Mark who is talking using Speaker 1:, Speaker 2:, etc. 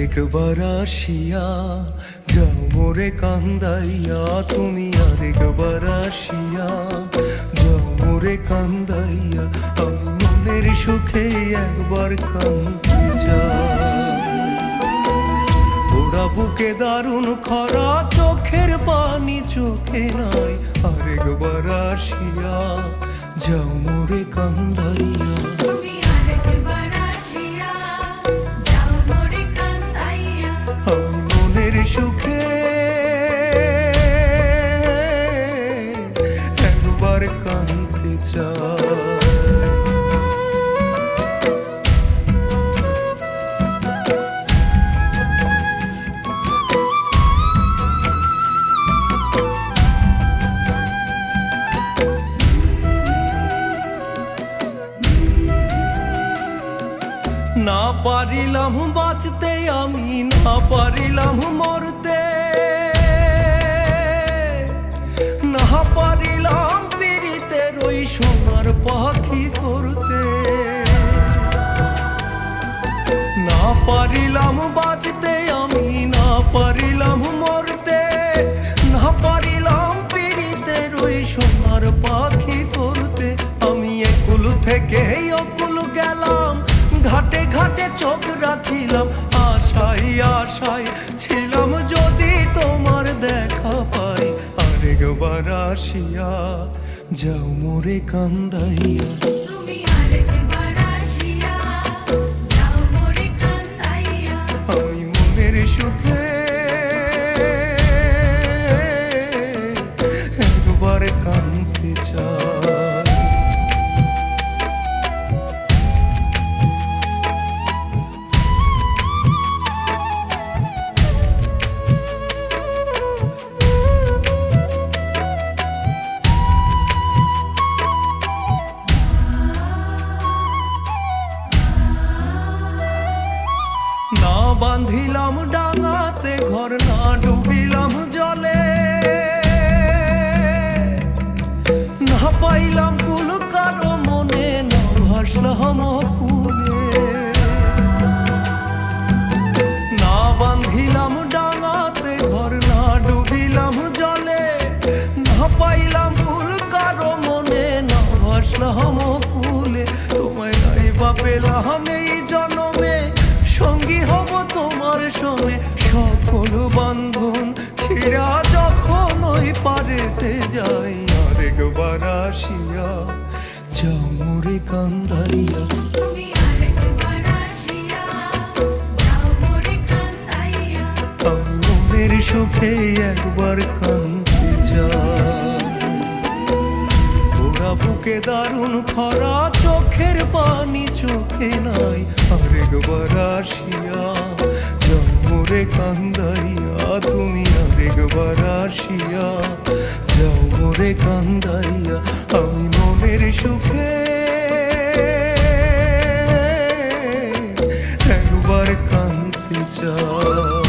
Speaker 1: আরেকবার আসিয়া যাও মোরে কান্দাইয়া, তুমি আরেকবার আসিয়া যাও মোরে কান্দাইয়া, আমি মনের সুখে একবার কাঁদতে চাই। ওরা বুকে দারুণ খরা, চোখের পানি চোখে নাই, আরেকবার আসিয়া যাও মোরে কান্দাইয়া। আমি মনের সুখে একবার কাঁদতে চাই। না পারিলাম বাঁচতে আমি, না পারিলাম মরতে, না পারিলাম পীড়িতের ওই সোনার পাখি করতে। না পারিলাম বাঁচতে আমি, না পারিলাম মরতে, না পারিলাম পীড়িতের ওই সোনার পাখি করতে। আমি একুল থেকে অকুল গেলাম, ঘাটে ঘাটে চোখ রাখিলাম, আশাই আশাই ছিলাম যদি তোমার দেখা পাই। আরেকবার আসিয়া যাও মোরে কান্দাইয়া। আমি মনের সুখে একবার কাঁদতে চাই। না বাঁধিলাম ডাঙাতে ঘর, না ডুবিলাম জলে, না পাইলাম কুল কারো মনে, না ভাসলাম কুলে। না বাঁধিলাম ডাঙাতে ঘর, না ডুবিলাম জলে, না পাইলাম কুল কারো মনে, না ভাসলাম কুলে। তোমায় নাই বা পেলাম এই জনমে, সঙ্গী হব তোমার সঙ্গে, সকল বান্ধন ছিড়া যখন ওই পারেতে যাই। আরেকবার আসিয়া যাও মোরে কান্দাইয়া। আমি মনের সুখে একবার কাঁদতে চাই। ওরা বুকে দারুণ খরা, চোখের পানি চোখে নাই, আরেকবার আসিয়া যাও মোরে কান্দাইয়া। তুমি আরেকবার আসিয়া যাও মোরে কান্দাইয়া। আমি মনের সুখে একবার কাঁদতে চাই।